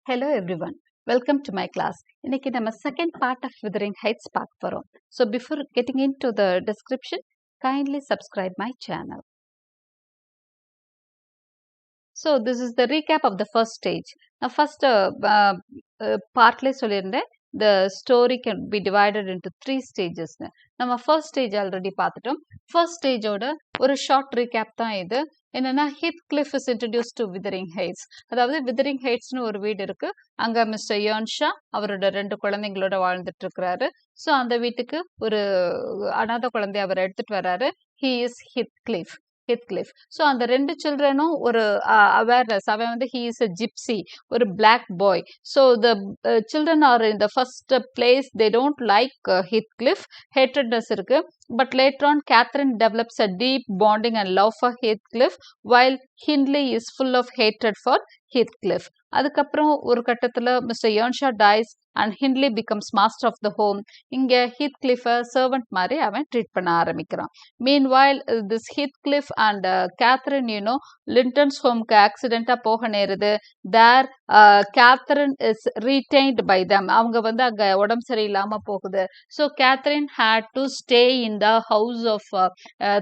Hello everyone, welcome to my class. இன்னைக்கு நம்ம second part of Wuthering Heights பார்க்க போறோம். So before getting into the description, kindly subscribe my channel. So this is the recap of the first stage. Now first partly சொல்லியிருந்தேன் the story can be divided into 3 stages. நம்ம first stage already பார்த்துட்டோம். First stage ஓட ஒரு short recap தான் இது. என்னன்னா Heathcliff is introduced to Wuthering Heights. அதாவது Wuthering Heightsனு ஒரு வீடு இருக்கு. அங்க மிஸ்டர் யோன்ஷா அவரோட 2 குழந்தைங்களோட வாழ்ந்துட்டு இருக்கிறாரு. ஸோ அந்த வீட்டுக்கு ஒரு அனாதை குழந்தைய அவர் எடுத்துட்டு வர்றாரு. He is Heathcliff. ஸோ அந்த 2 சில்ட்ரனும் ஒரு அவேர்னஸ். அவன் வந்து he is a gypsy, ஒரு black boy. So the children are in the first place, they don't like Heathcliff. Hatredness இருக்கு. But later on, Catherine develops a deep bonding and love for Heathcliff, while Hindley is full of hatred for Heathcliff. அதுக்கப்புறம் ஒரு கட்டத்துல mister யோன்ஷா dies and Hindley becomes master of the home. இங்க Heathcliff servant மாதிரி அவன் treat பண்ண ஆரம்பிக்கிறான். Meanwhile, this Heathcliff and Catherine, Linton's homeக்கு ஆக்சிடென்ட்டா போக நேருது. There, Catherine is retained by them. அவங்க வந்து அங்க உடம்பு சரியில்லாம போகுது. So Catherine had to stay in the house of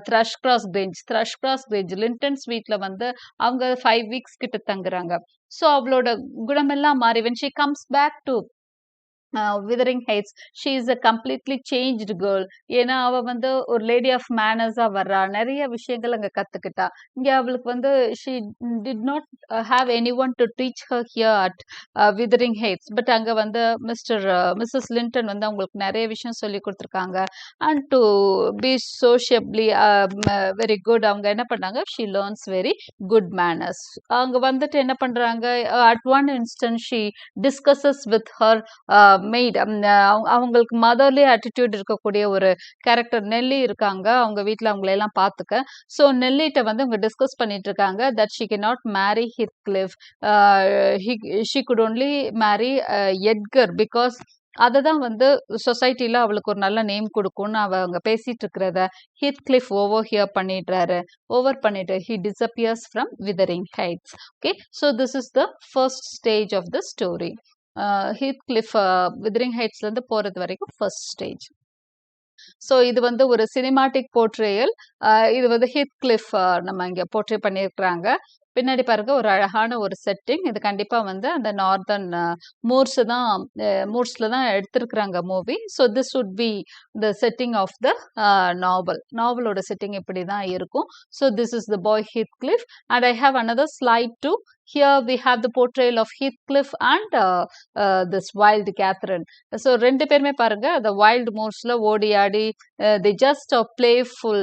Thrushcross Grange. Linton's வீட்ல வந்து அவங்க 5 weeks கிட்ட தங்குறாங்க. So அவளோட குணமெல்லாம் மாறி when she comes back to Wuthering Heights, she is a completely changed girl. ஏன்னா அவ வந்து ஒரு லேடி ஆஃப் மேனர்ஸா வர்றா, நிறைய விஷயங்கள் அங்க கத்துக்கிட்டா. இங்க அவளுக்கு வந்து she did not have anyone to teach her here at Wuthering Heights. But அங்க வந்து மிஸ்ஸஸ் லிண்டன் வந்து அவங்களுக்கு நிறைய விஷயம் சொல்லி கொடுத்துருக்காங்க. And to be sociably very good, அவங்க என்ன பண்ணாங்க, she learns very good manners. அங்க வந்துட்டு என்ன பண்றாங்க, at one instance she discusses with her made. அவங்களுக்கு மதர்லி ஆட்டிடியூட் இருக்கக்கூடிய ஒரு கேரக்டர் நெல்லி இருக்காங்க அவங்க வீட்டில், அவங்கள எல்லாம் பார்த்துக்க. ஸோ நெல்லிட்ட வந்து அவங்க டிஸ்கஸ் பண்ணிட்டு இருக்காங்க that she cannot marry Heathcliff. She could only marry Edgar because அதுதான் வந்து சொசைட்டில அவளுக்கு ஒரு நல்ல நேம் கொடுக்கும்னு அவங்க பேசிட்டு இருக்கிறத Heathcliff ஓவர் பண்ணிட்டு he disappears from Wuthering Heights. Okay, so this is the first stage of the story. Heathcliff Wuthering Heights இருந்து போறது வரைக்கும் ஃபர்ஸ்ட் ஸ்டேஜ். ஸோ இது வந்து ஒரு சினிமாட்டிக் போர்ட்ரேயல். இது வந்து Heathcliff நம்ம இங்க போர்ட்ரே பண்ணியிருக்கிறாங்க. பின்னாடி பாருங்க ஒரு அழகான ஒரு செட்டிங். இது கண்டிப்பா வந்து அந்த நார்தர்ன் மூர்ஸ்ல தான் எடுத்திருக்கிறாங்க movie. So this would be the setting of the நாவலோட செட்டிங் இப்படி தான் இருக்கும். So this is the boy Heathcliff and I have another slide too. Here we have the portrayal of Heathcliff and this wild Catherine. So ரெண்டு பேருமே பாருங்க the wild moorsல ஓடி ஆடி, they just are playful,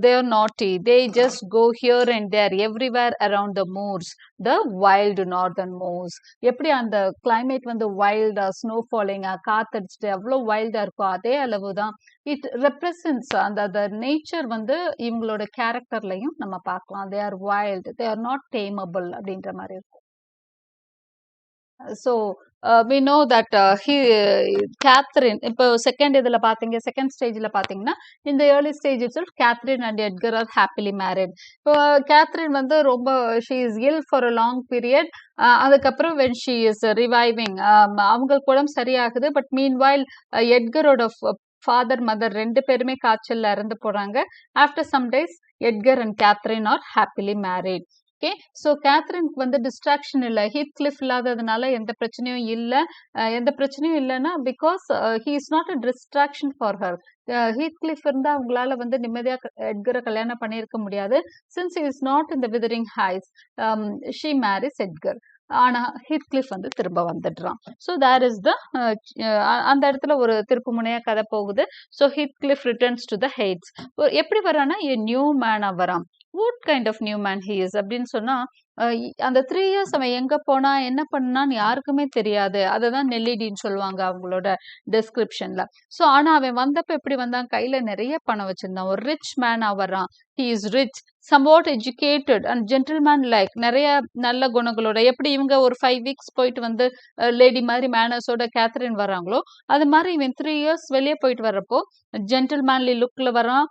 they are naughty, they just go here and there everywhere around the moors, the wild northern moors. எப்படி அந்த climate வந்து wild, snow falling, காத்தடிச்சுட்டு அவ்வளோ வைல்டா இருக்கும், அதே அளவு தான் it represents அந்த நேச்சர் வந்து இவங்களோட கேரக்டர்லையும் நம்ம பார்க்கலாம். they are wild, they are not tameable அப்படின்ற மாதிரி இருக்கும். So we know that Catherine இப்போ செகண்ட் ஸ்டேஜ்ல பாத்தீங்கன்னா in the early stage itself Catherine and Edgar are happily married. இப்போ Catherine வந்து ரொம்ப she is ill for a long period. அதுக்கப்புறம் when she is reviving, அவங்களுக்கு உடம்பு சரியாகுது. பட் meanwhile எட்கரோட ஃபாதர் மதர் 2 பேருமே காய்ச்சல்ல இறந்து போறாங்க. After some days Edgar and Catherine are happily married. Okay, so கேத்ரினுக்கு வந்து டிஸ்ட்ராக்ஷன் இல்லை, Heathcliff இல்லாததுனால எந்த பிரச்சனையும் இல்லைன்னா because he is not a distraction for her. Heathcliff இருந்தா அவங்களால வந்து நிம்மதியா எட்கரை கல்யாணம் பண்ணியிருக்க முடியாது. Since he is not in the Wuthering Heights, she marries Edgar. ஆனா Heathcliff வந்து திரும்ப வந்துடுறான். ஸோ தேர் இஸ் த அந்த இடத்துல ஒரு திருப்பு முனையா கதை போகுது. So Heathcliff returns to the Heights. எப்படி வரான்னா a new man வரான். what kind of new man he is அப்படின்னு சொன்னா, அந்த 3 years அவன் எங்க போனா என்ன பண்ணான்னு யாருக்குமே தெரியாது. அததான் நெல்லிடின்னு சொல்லுவாங்க அவங்களோட டெஸ்கிரிப்ஷன்ல. ஸோ ஆனா அவன் வந்தப்ப எப்படி வந்தான், கையில நிறைய பணம் வச்சிருந்தான், ஒரு ரிச் மேனா வர்றான். he is rich, somewhat educated and gentleman like, நிறைய நல்ல குணங்களோட. எப்படி இவங்க ஒரு 5 weeks போயிட்டு வந்து லேடி மாதிரி மேனர்ஸோட கேத்ரின் வராங்களோ, அது மாதிரி இவன் 3 years வெளியே போயிட்டு வர்றப்போ ஜென்டில்மேன்லி லுக்ல வரான்.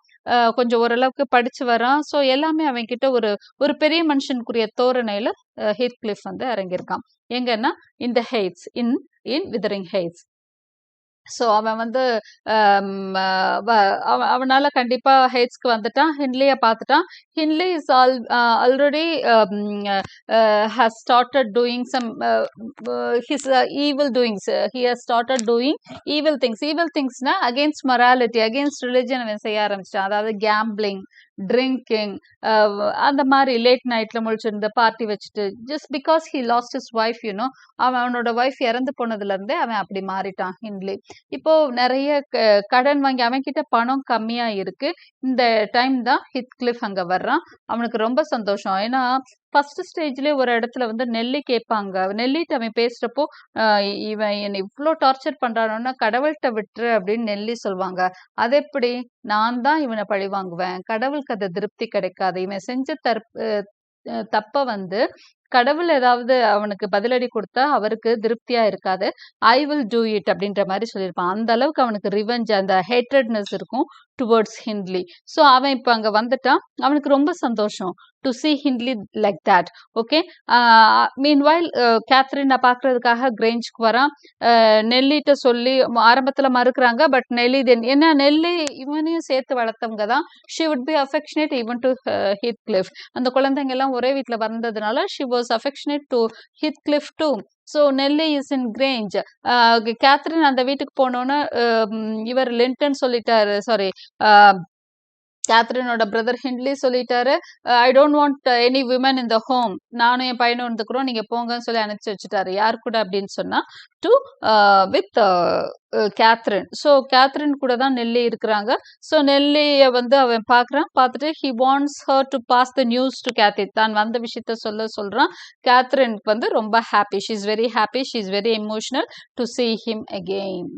கொஞ்சம் ஓரளவுக்கு படிச்சு வரான். ஸோ எல்லாமே அவன் கிட்ட ஒரு ஒரு பெரிய மனுஷனுக்குரிய தோரணையில ஹீத்கிளிஃப் வந்து இறங்கியிருக்கான். எங்கன்னா இந்த Heights in in Wuthering Heights. So அவன் வந்து அவனால கண்டிப்பா ஹெய்ட்ஸ்க்கு வந்துட்டான். ஹின்லிய பார்த்துட்டான். Hindley is already has started doing some his evil doings. He has started doing evil things. Evil thingsனா against morality, against religion அவன் செய்ய ஆரம்பிச்சிட்டான். அதாவது கேம்பிளிங், ட்ரிங்கிங், அந்த மாதிரி லேட் நைட்ல முழிச்சிருந்த பார்ட்டி வச்சுட்டு just because he lost his wife you know அவனோட wife இறந்து போனதுல இருந்தே அவன் அப்படி மாறிட்டான் ஹின்லி. இப்போ நிறைய கடன் வாங்கி அவன் கிட்ட பணம் கம்மியா இருக்கு. இந்த டைம் தான் ஹித்கிளிஃப் அங்க வர்றான். அவனுக்கு ரொம்ப சந்தோஷம். ஏன்னா ஃபர்ஸ்ட் ஸ்டேஜ்லயே ஒரு இடத்துல வந்து நெல்லி கேட்பாங்க. நெல்லிட்டு அவன் பேசுறப்போ இவன் என்னை இவ்வளோ டார்ச்சர் பண்றானோன்னா கடவுள்கிட்ட விட்டுரு அப்படின்னு நெல்லி சொல்லுவாங்க. அது எப்படி? நான் தான் இவனை பழி வாங்குவேன், கடவுளுக்கு அது திருப்தி கிடைக்காது, இவன் செஞ்ச தப்ப வந்து கடவுள் ஏதாவது அவனுக்கு பதிலடி கொடுத்தா அவருக்கு திருப்தியா இருக்காது. ஐ வில் டூ இட் அப்படின்ற மாதிரி சொல்லியிருப்பான். அந்த அளவுக்கு அவனுக்கு ரிவெஞ்ச், அந்த ஹேட்ரட்னஸ் இருக்கும் டுவர்ட்ஸ் ஹின்லி. ஸோ அவன் இப்போ அங்கே வந்துட்டான். அவனுக்கு ரொம்ப சந்தோஷம் to see Hindley like that. Okay. Meanwhile கேத்ரினை பார்க்கறதுக்காக கிரேஞ்சுக்கு வரான். நெல்லிட்ட சொல்லி ஆரம்பத்தில் மறுக்கிறாங்க. பட் நெல்லி ஏன்னா நெல்லி இவனையும் சேர்த்து வளர்த்தவங்க தான். She would be affectionate even to Heathcliff. அந்த குழந்தைங்க எல்லாம் ஒரே வீட்டில் வந்ததுனால she was affectionate to Heathcliff too. So Nelly is in Grange. Catherine அந்த வீட்டுக்கு போனோன்னு இவர் லிண்டன் சொல்லிட்டாரு, சாரி கேத்ரினோட பிரதர் ஹின்லி சொல்லிட்டாரு, I don't want any women in the home, நானும் என் பையனும் இருந்துக்கிறோம், நீங்க போங்கன்னு சொல்லி அனுப்பிச்சு வச்சுட்டாரு. யார் கூட அப்படின்னு சொன்னா to with Catherine. So Catherine கூட தான் நெல்லி இருக்கிறாங்க. ஸோ நெல்லியை வந்து அவன் பார்க்குறான். பார்த்துட்டு he wants her to pass the news to Cathy. தான் வந்த விஷயத்த சொல்றான். கேத்ரினுக்கு வந்து ரொம்ப happy. She is very happy. She is very emotional to see him again.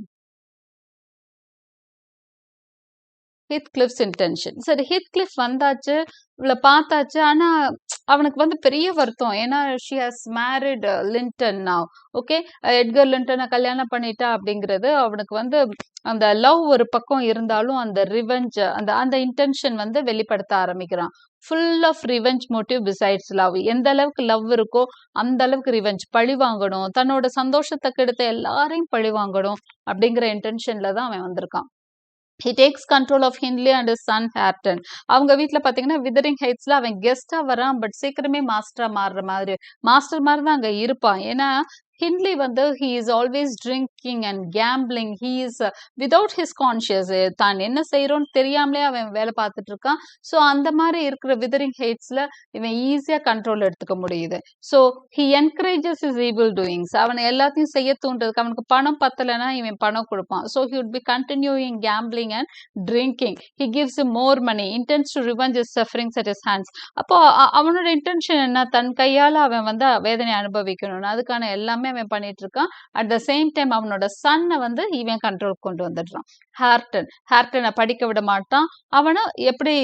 Heathcliff's intention. சரி, ஹீத்கிளிஃப் வந்தாச்சு, இவளை பார்த்தாச்சு. ஆனா அவனுக்கு வந்து பெரிய வருத்தம். ஏன்னா she has married Linton now. Okay, Edgar லிண்டனை கல்யாணம் பண்ணிட்டா அப்படிங்கிறது அவனுக்கு வந்து அந்த லவ் ஒரு பக்கம் இருந்தாலும் அந்த ரிவெஞ்ச், அந்த அந்த இன்டென்ஷன் வந்து வெளிப்படுத்த ஆரம்பிக்கிறான். Full of revenge motive besides love. எந்த அளவுக்கு லவ் இருக்கோ அந்த அளவுக்கு ரிவெஞ்ச், பழி வாங்கணும், தன்னோட சந்தோஷத்தை கெடுத்த எல்லாரையும் பழி வாங்கணும் அப்படிங்கிற இன்டென்ஷன்ல தான் அவன் வந்திருக்கான். He takes control of Hindley and his son Hareton. அவங்க வீட்டில் பார்த்தீங்கன்னா விதரிங் ஹைட்ஸ்ல அவன் கெஸ்டா வரான். பட் சீக்கிரமே மாஸ்டரா மாறுற மாதிரி, மாஸ்டர் மாதிரி தான் அங்கே இருப்பான். ஏன்னா ஹின்லி வந்து he is always drinking and gambling. He is without his conscious. தான் என்ன செய்யறோன்னு தெரியாமலே அவன் வேலை பார்த்துட்டு இருக்கான். ஸோ அந்த மாதிரி இருக்கிற விதரிங் ஹைட்ஸ்ல இவன் ஈஸியா கண்ட்ரோல் எடுத்துக்க முடியுது. So he encourages his evil doings. அவனை எல்லாத்தையும் செய்ய தூண்டுறதுக்கு, அவனுக்கு பணம் பத்தலைன்னா இவன் பணம் கொடுப்பான். So he would be continuing gambling and drinking. He gives him more money, intends to revenge his sufferings at his hands. அப்போ அவனோட இன்டென்ஷன் என்ன? தன் கையால அவன் வந்து வேதனை அனுபவிக்கணும்னு, அதுக்கான எல்லாமே அவன் பண்ணிட்டு இருக்கான். அட் த சேம் டைம் அவனோட சன்னை வந்து இவன் கண்ட்ரோல் கொண்டு வந்துடுறான். ஹேர்டனை படிக்க விட மாட்டான். அவனை எப்படி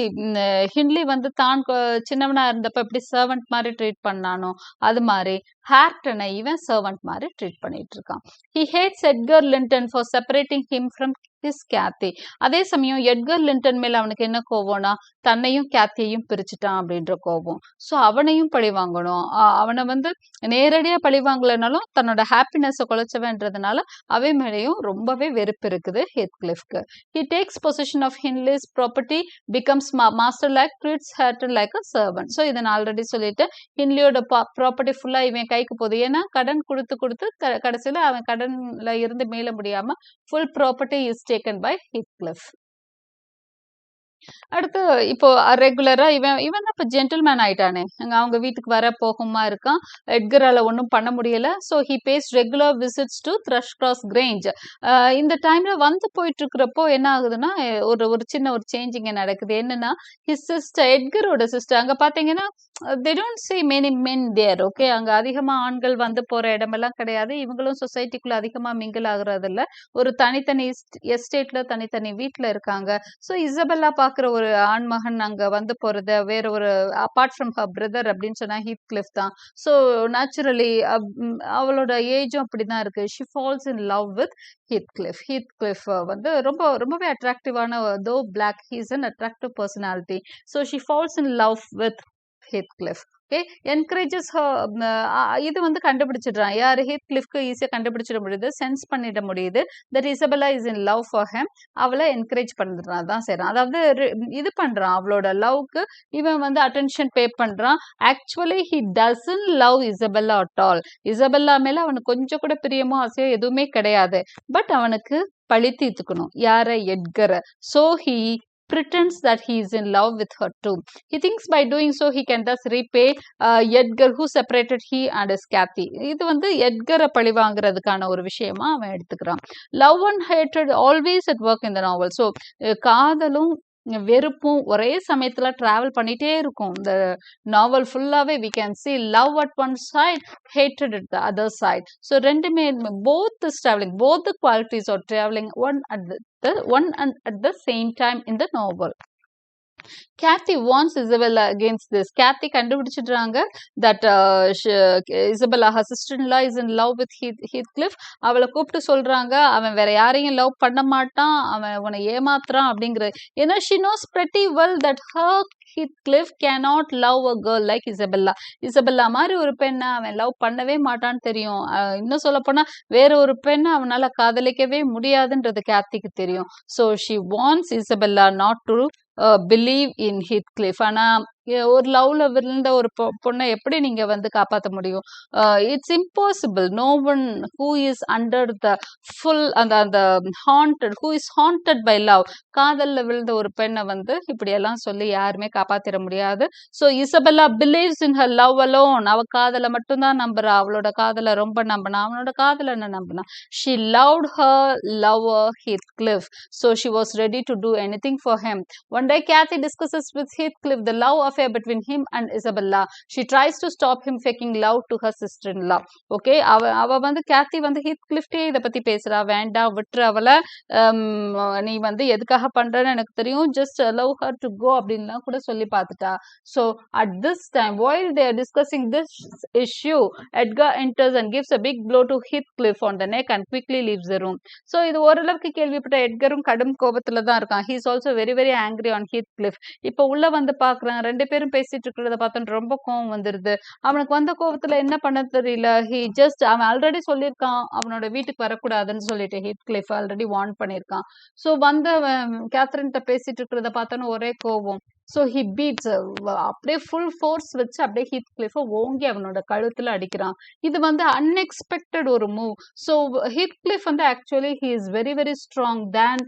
ஹின்லி வந்து தான் சின்னவனா இருந்தப்ப எப்படி சர்வெண்ட் மாதிரி ட்ரீட் பண்ணானோ அது மாதிரி ஹேர்டனை இவன் சர்வெண்ட் மாதிரி ட்ரீட் பண்ணிட்டு இருக்கான். He hates Edgar Linton for separating him from his Cathy. அதே சமயம் எட்கர் லிண்டன் மேல அவனுக்கு என்ன கோவம்னா தன்னையும் கேத்தியையும் பிரிச்சுட்டான் அப்படின்ற கோபம். ஸோ அவனையும் பழி வாங்கணும். அவனை வந்து நேரடியா பழி வாங்கலைனாலும் தன்னோட ஹாப்பினஸை குலைச்சவன்றதுனால அவன் மேலேயும் ரொம்பவே வெறுப்பு இருக்குது ஹீத்கிளிஃப்க்கு. He takes possession of Hindley's property, becomes master like, treats Hareton like a servant. So இதை நான் ஆல்ரெடி சொல்லிட்டு ஹின்லியோட ப்ராப்பர்ட்டி ஃபுல்லா இவன் கைக்கு போகுது. ஏன்னா கடன் கொடுத்து கடைசியில அவன் கடன்ல இருந்து மீள முடியாம full property is taken by Heathcliff. அடுத்து இப்போ ரெகுலரா இவன் தான் இப்போ ஜென்டில்மேன் ஆயிட்டானே. அவங்க வீட்டுக்கு வர போகுமா இருக்கான். எட்கரால ஒன்றும் பண்ண முடியல. So he pays regular visits to Thrushcross Grange. இந்த டைம்ல வந்து போயிட்டு இருக்கிறப்போ என்ன ஆகுதுன்னா ஒரு சின்ன ஒரு சேஞ்சிங் நடக்குது. என்னன்னா ஹிஸ் சிஸ்டர், எட்கரோட சிஸ்டர், அங்க பாத்தீங்கன்னா they don't see many men there. Okay, அங்க அதிகமா ஆண்கள் வந்து போற இடமெல்லாம் கிடையாது. இவங்களும் சொசைட்டிக்குள்ள அதிகமா மிங்கிள் ஆகுறது இல்ல. ஒரு தனித்தனி எஸ்டேட்ல தனித்தனி வீட்ல இருக்காங்க. ஸோ இசபெல்லா பாக்குற ஒரு ஆண்மகன் அங்க வந்து போறது வேற ஒரு அப்பார்ட் ஃப்ரம் ஹர் பிரதர் அப்படின்னு சொன்னா ஹீத்கிளிஃப் தான். ஸோ நேச்சுரலி அவளோட ஏஜும் அப்படிதான் இருக்கு. She falls in love with Heathcliff. Heathcliff வந்து ரொம்பவே அட்ராக்டிவான though black he's an attractive personality. So she falls in love with Heathcliff. Okay, encourages her. இது வந்து கண்டுபிடிச்சிடுறான் யாரு ஹீத்கிளிஃப்க்கு ஈஸியா கண்டுபிடிச்சிட முடியுது, சென்ஸ் பண்ணிட முடியுது that Isabella is in love for him. அவளை என்கரேஜ் பண்றான் தான் செய்றான். அதாவது இது பண்றான் அவளோட லவ்க்கு இவன் வந்து அட்டென்ஷன் பே பண்றான். Actually he doesn't love Isabella at all. Isabella மேல அவனுக்கு கொஞ்சம் கூட பிரியமோ ஆசையோ எதுவுமே கிடையாது. பட் அவனுக்கு பழி தீர்த்துக்கணும் யார, எட்கரை. So he pretends that he is in love with her too. He thinks by doing so he can thus repay Edgar who separated he and his Cathy. இது வந்து எட்கரை பழி வாங்குறதுக்கான ஒரு விஷயமா அவன் எடுத்துக்கிறான். Love and hatred always at work in the novel. So காதலும் வெறுப்பும் ஒரே சமயத்துல டிராவல் பண்ணிட்டே இருக்கும். இந்த நாவல் ஃபுல்லாவே we can see love at one side, hatred at the other side. So ரெண்டுமே both is traveling, both the qualities are traveling one and at the same time in the novel. Cathy warns Isabella against this. Cathy கண்டுபிடிச்சிடுறாங்க that Isabella, her sister-in-law, is in love with Heathcliff. அவளை கூப்பிட்டு சொல்றாங்க அவன் வேற யாரையும் love பண்ண மாட்டான், அவன் உன்னை ஏமாத்துறான் அப்படிங்கிறது. ஏன்னா she knows pretty well that her Heathcliff cannot love a girl like Isabella. Isabella மாதிரி ஒரு பெண்ணை அவன் லவ் பண்ணவே மாட்டான்னு தெரியும். இன்னும் சொல்ல போனா வேற ஒரு பெண்ணை அவனால காதலிக்கவே முடியாதுன்றது கேத்திக்கு தெரியும். So she wants Isabella not to believe in Heathcliff. ஆனா ஒரு லவ்ல விழுந்த ஒரு பொண்ணை எப்படி நீங்க வந்து காப்பாற்ற முடியும்? It's impossible. No one who is under the full அந்த haunted, who is haunted by love, காதல்ல விழுந்த ஒரு பெண்ணை வந்து இப்படி எல்லாம் சொல்லி யாருமே காப்பாத்திட முடியாது. So Isabella believes in her love alone. அவ காதலை மட்டும்தான் நம்புறா, அவளோட காதலை ரொம்ப நம்பினா, அவனோட காதலை என்ன நம்பினா. She loved her lover Heathcliff, so she was ready to do anything for him. One day Cathy discusses with Heathcliff the love affair between him and Isabella. She tries to stop him faking love to her sister-in-law. Okay, அவ வந்து கேத்தி வந்து ஹீத்கிளிஃப்டே இதை பத்தி பேசுறா, வேண்டாம் விட்டுரு அவளை, நீ வந்து எதுக்காக பண்றன்னு எனக்கு தெரியும், just allow her to go அப்படின்லாம் கூட சொல்லி பார்த்துட்டா. So at this time while they are discussing this issue, Edgar enters and gives a big blow to Heathcliff on the neck and quickly leaves the room. So இது ஓரளவுக்கு கேள்விப்பட்ட எட்கரும் கடும் கோபத்துல தான் இருக்கான். he is also very very angry on Heathcliff. இப்போ உள்ள வந்து பாக்குறான், ரெண்டு பேரும் பேசிட்டு இருக்கிறத பார்த்தோன்னு ரொம்ப கோவம் வந்துருது. அவனுக்கு வந்த கோவத்துல என்ன பண்ண தெரியல. அவன் ஆல்ரெடி சொல்லியிருக்கான் அவனோட வீட்டுக்கு வரக்கூடாதுன்னு சொல்லிட்டு, Heathcliff ஆல்ரெடி வார்ன் பண்ணியிருக்கான். ஸோ வந்து கேத்ரின்கிட்ட பேசிட்டு இருக்கிறத பார்த்தோன்னு ஒரே கோவம். ஸோ ஹி பீட்ஸ், அப்படியே ஃபுல் ஃபோர்ஸ் வச்சு அப்படியே Heathcliff ஓங்கி அவனோட கழுத்துல அடிக்கிறான். இது வந்து அன்எக்ஸ்பெக்டட் ஒரு மூவ். ஸோ Heathcliff வந்து actually he is very very strong than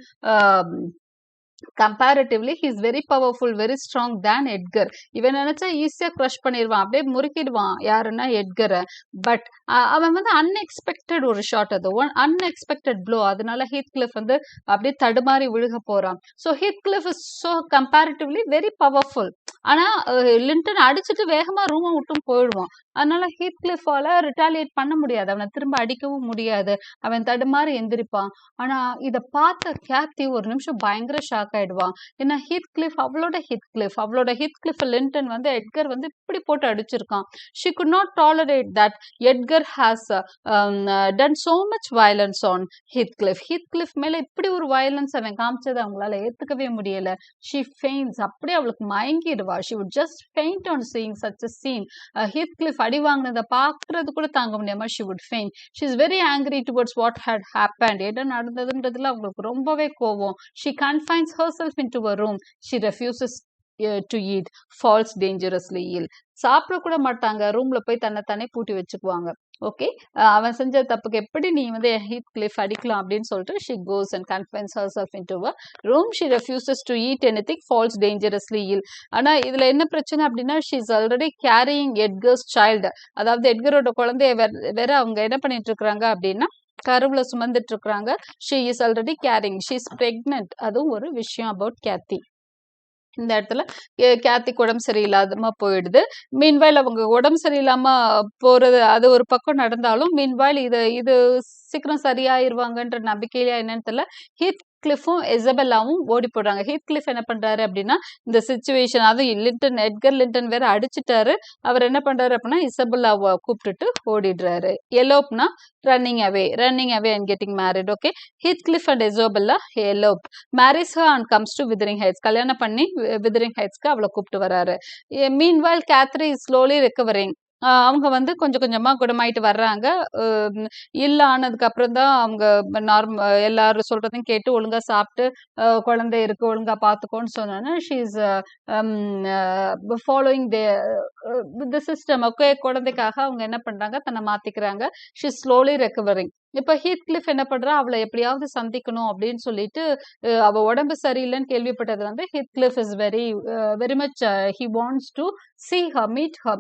comparatively he is very powerful, very strong than Edgar. இவன் நினைச்சா ஈஸியா கிரஷ் பண்ணிடுவான், அப்படியே முறுக்கிடுவான் யாருன்னா எட்கரை. பட் அவன் வந்து அன்எக்ஸ்பெக்டட் ஒரு ஷாட், அது அன்எக்ஸ்பெக்டட் ப்ளோ. அதனால Heathcliff வந்து அப்படியே தடுமாறி விழுக போறான். So Heathcliff is so comparatively very powerful. ஆனா லிண்டன் அடிச்சுட்டு வேகமா ரூமை விட்டும் போயிடுவான். அதனால Heathcliff-ஆல ரிட்டாலியேட் பண்ண முடியாது, அவனை திரும்ப அடிக்கவும் முடியாது. அவன் தடுமாறி எந்திரிப்பான். ஆனா இத பார்த்த கேத்தி ஒரு நிமிஷம் பயங்கர ஷாக் ஆயிடுவான். ஏன்னா Heathcliff அவளோட Heathcliff லிண்டன் வந்து எட்கர் வந்து இப்படி போட்டு அடிச்சிருக்கான். she could not tolerate that Edgar has done so much violence on Heathcliff மேல இப்படி ஒரு வயலன்ஸ் அவன் காமிச்சதை அவங்களால ஏத்துக்கவே முடியல. she faints, அப்படியே அவளுக்கு மயங்கிடுவா. she would just faint on seeing such a scene. Heathcliff அடி வாங்கினதை பாக்குறது கூட தாங்க முடியாம she would faint. she is very angry towards what had happened. என்ன நடந்ததுன்றதுல அவங்களுக்கு ரொம்பவே கோவம். she confines herself into a room. she refuses to eat, falls dangerously ill. சாப்பிட கூட மாட்டாங்க, ரூம்ல போய் தன்னை பூட்டி வச்சுக்குவாங்க. ஓகே, அவன் செஞ்ச தப்புக்கு எப்படி நீ வந்து Heathcliff அடிக்கலாம் அப்படின்னு சொல்லிட்டு she goes and confines herself into a room. she refuses to eat anything, falls dangerously ill. ஆனா இதுல என்ன பிரச்சனை அப்படின்னா she is already carrying Edgar's child. அதாவது எட்கரோட குழந்தைய வேற அவங்க என்ன பண்ணிட்டு இருக்காங்க அப்படின்னா கருவுல சுமந்துட்டு இருக்காங்க. she is already carrying, she is pregnant. அதுவும் ஒரு விஷயம் about Cathy. இந்த இடத்துல கேத்திக்கு உடம்பு சரியில்லாம போயிடுது. மீன்வைல் அவங்க உடம்பு சரியில்லாம போறது அது ஒரு பக்கம் நடந்தாலும், மீன்வைல் இது சீக்கிரம் சரியாயிருவாங்கன்ற நம்பிக்கையிலயா என்னன்னு தெரியல. ஹீத்கிளிஃபும் இசபெல்லாவும் ஓடி போடுறாங்க. ஹீத்கிளிஃப் என்ன பண்றாரு அப்படின்னா, இந்த சிச்சுவேஷன் அதுவும் எட்கர் லிண்டன் வேற அடிச்சுட்டாரு. அவர் என்ன பண்றாரு அப்படின்னா, இசபெல்லாவை கூப்பிட்டுட்டு ஓடிடுறாரு. எலோப்னா running away and getting married. Okay, Heathcliff and Isabella elope, marries her and comes to Wuthering Heights. கல்யாணம் பண்ணி விதரிங் ஹைட்ஸ்க்கு அவளை கூப்பிட்டு வராரு. Meanwhile Catherine is slowly recovering. அவங்க வந்து கொஞ்சம் கொஞ்சமா குணமாயிட்டு வர்றாங்க. இல்ல ஆனதுக்கு அப்புறம் தான் அவங்க எல்லாரும் சொல்றதையும் கேட்டு ஒழுங்கா சாப்பிட்டு குழந்தை இருக்கு ஒழுங்கா பார்த்துக்கோன்னு சொன்னோன்னா she is following the system. Okay, குழந்தைக்காக அவங்க என்ன பண்றாங்க, தன்னை மாத்திக்கிறாங்க. She slowly recovering. இப்ப ஹீத்கிளிஃப் என்ன பண்றா, அவளை எப்படியாவது சந்திக்கணும் அப்படின்னு சொல்லிட்டு அவ உடம்பு சரியில்லைன்னு கேள்விப்பட்டது வந்து Heathcliff is very much he wants to see her, meet her,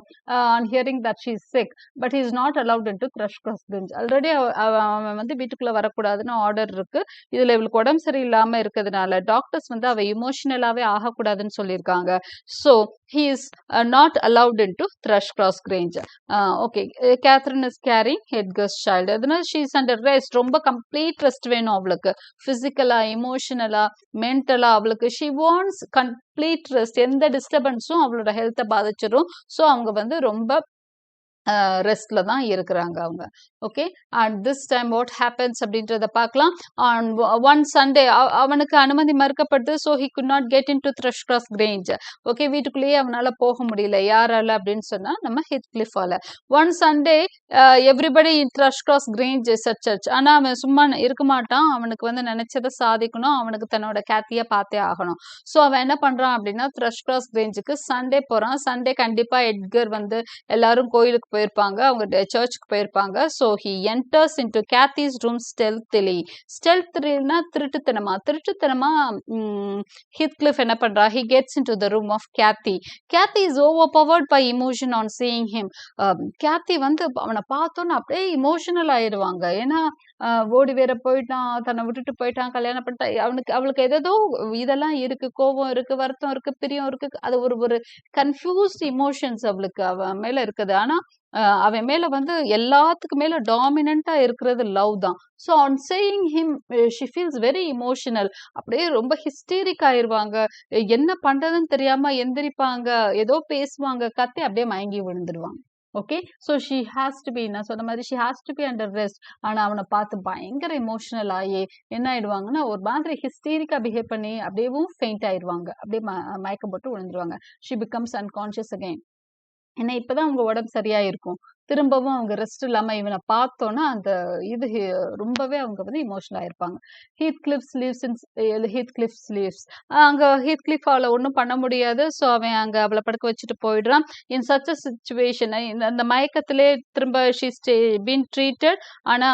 on hearing that she is sick, but he is not allowed into thrush cross bench. Already அவன் வந்து வீட்டுக்குள்ள வரக்கூடாதுன்னு ஆர்டர் இருக்கு. இதுல இவளுக்கு உடம்பு சரியில்லாம இருக்கிறதுனால டாக்டர்ஸ் வந்து அவ இமோஷனலாவே ஆகக்கூடாதுன்னு சொல்லியிருக்காங்க. So he is not allowed into thrush cross grange. Okay, Catherine is carrying Edgar's child. அதனால she is under rest. ரொம்ப கம்ப்ளீட் ரெஸ்ட் வேணும் அவளுக்கு, பிசிக்கலா இமோஷனலா மென்டலா. அவளுக்கு she wants கம்ப்ளீட் ரெஸ்ட். எந்த டிஸ்டர்பன்ஸும் அவளோட ஹெல்த்தை பாதிச்சிடும். ஸோ அவங்க வந்து ரொம்ப ரெஸ்ட்ல தான் இருக்கிறாங்க அவங்க. Okay, and this time what happens அப்படின்றத பார்க்கலாம். ஆன் ஒன் சண்டே அவனுக்கு அனுமதி மறுக்கப்பட்டு, so he could not get in to Thrushcross Grange. Okay, வீட்டுக்குள்ளேயே அவனால போக முடியல. யாரால அப்படின்னு சொன்னா நம்ம ஹீத்கிளிஃபால. One Sunday everybody in Thrushcross Grange church. ஆனா அவன் சும்மா இருக்க மாட்டான். அவனுக்கு வந்து நினைச்சதை சாதிக்கணும். அவனுக்கு தன்னோட கேத்திய பார்த்தே ஆகணும். ஸோ அவன் என்ன பண்றான் அப்படின்னா, த்ரஷ் கிராஸ் கிரேஞ்சுக்கு சண்டே போறான். சண்டே கண்டிப்பா எட்கர் வந்து எல்லாரும் கோயிலுக்கு போயிருப்பாங்க, அவங்க சர்ச்சுக்கு போயிருப்பாங்க. So he enters into Cathy's room ஸ்டெல்த்லினா திருட்டுத்தனமா ஹீத்கிளிஃப் என்ன பண்றா, he gets into the room of Cathy. Cathy is overpowered by emotion on seeing him. Cathy வந்து அவனை பார்த்தோன்னு அப்படியே இமோஷனல் ஆயிடுவாங்க. ஏன்னா ஓடி வேற போயிட்டான், தன்னை விட்டுட்டு போயிட்டான், கல்யாணம் பண்ணிட்டான். அவளுக்கு ஏதோ இதெல்லாம் இருக்கு, கோபம் இருக்கு, வருத்தம் இருக்கு, பிரியம் இருக்கு. அது ஒரு கன்ஃபியூஸ்ட் இமோஷன்ஸ் அவளுக்கு அவன் மேல இருக்குது. ஆனா அவன் மேல வந்து எல்லாத்துக்கு மேல டாமினண்டா இருக்கிறது லவ் தான். So on saying him she feels very emotional. அப்படியே ரொம்ப ஹிஸ்டீரிக் ஆயிருவாங்க. என்ன பண்றதுன்னு தெரியாம எந்திரிப்பாங்க, ஏதோ பேசுவாங்க, கத்தி அப்படியே மயங்கி விழுந்துருவாங்க. Okay, so she has to be, நான் சொன்ன மாதிரி she has to be under rest. ஆனா அவனை பார்த்து பயங்கர இமோஷனல் ஆகி என்ன ஆயிடுவாங்கன்னா, ஒரு மாதிரி ஹிஸ்டீரிக்கா பிஹேவ் பண்ணி அப்படியேவும் ஃபெயிண்ட் ஆயிடுவாங்க. அப்படியே மயக்கம் போட்டு விழுந்துருவாங்க. She becomes unconscious again. ஏன்னா இப்பதான் அவங்க உடம்பு சரியா இருக்கும். திரும்பவும் அவங்க ரெஸ்ட் இல்லாம இவனை பார்த்தோன்னா அந்த இது ரொம்பவே அவங்க வந்து இமோஷனல் ஆயிருப்பாங்க. ஹீத்கிளிஃப் ஸ்லீவ்ஸ் அங்க ஹீத்கிளிஃபால ஒன்றும் பண்ண முடியாது. ஸோ அவன் அங்க அவளை படுக்க வச்சுட்டு போயிடுறான். இன் சச் அ சிச்சுவேஷன், அந்த மயக்கத்திலே திரும்ப ஷீ பீன் ட்ரீட்டட். ஆனா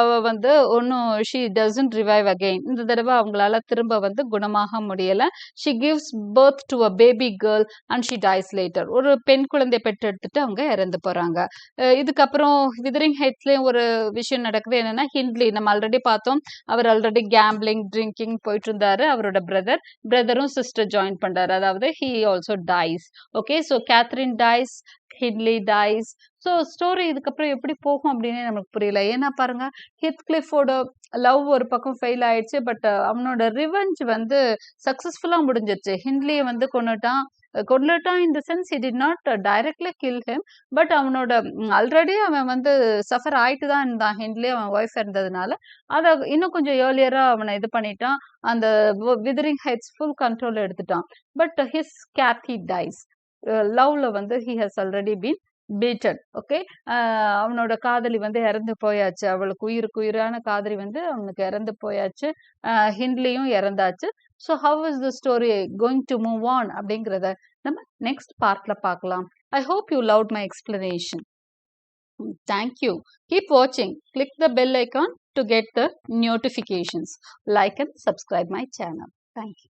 அவ வந்து ஒன்னும் ஷீ டசன்ட் ரிவைவ் அகெயின். இந்த தடவை அவங்களால திரும்ப வந்து குணமாக முடியல. She gives birth to a baby girl and she dies later. ஒரு பெண் குழந்தை பெற்றெடுத்துட்டு அவங்க இறந்து போறாங்க. இதுக்கப்புறம் விதரிங் ஹைட்ஸ்லயும் ஒரு விஷயம் நடக்குது. என்னன்னா, ஹிண்ட்லி நம்ம ஆல்ரெடி பார்த்தோம். அவர் ஆல்ரெடி கேம்பிளிங் ட்ரிங்கிங் போயிட்டு இருந்தாரு. அவரோட பிரதரும் சிஸ்டர் ஜாயின் பண்றாரு. அதாவது he also dies. Okay, so Catherine dies, Hindley dies. So story இதுக்கப்புறம் எப்படி போகும் அப்படின்னு நமக்கு புரியல. ஏன்னா பாருங்க, ஹீத்கிளிஃபோட லவ் ஒரு பக்கம் ஃபெயில் ஆயிடுச்சு. பட் அவனோட ரிவெஞ்ச் வந்து சக்சஸ்ஃபுல்லா முடிஞ்சிருச்சு. ஹிண்ட்லியை வந்து கொன்னுட்டான் in the sense he did not directly kill him. But அவனோட ஆல்ரெடி அவன் வந்து சஃபர் ஆயிட்டு தான் இருந்தான். ஹிண்ட்லி அவன் ஒய்ஃப் இருந்ததுனால அதை இன்னும் கொஞ்சம் ஏர்லியரா அவனை இது பண்ணிட்டான். அந்த விதரிங் ஹைட்ஸ் ஃபுல் கண்ட்ரோல் எடுத்துட்டான். But his Cathy dies. லவ்ல வந்து he has already been beaten. Okay, அவனோட காதலி வந்து இறந்து போயாச்சு. அவளுக்கு உயிரான காதலி வந்து அவனுக்கு இறந்து போயாச்சு. ஹிண்ட்லியும் இறந்தாச்சு. So how is the story going to move on அப்படிங்கிறத நம்ம நெக்ஸ்ட் பார்ட்ல பார்க்கலாம். I hope you loved my explanation. Thank you. Keep watching. Click the bell icon to get the notifications. Like and subscribe my channel. Thank you.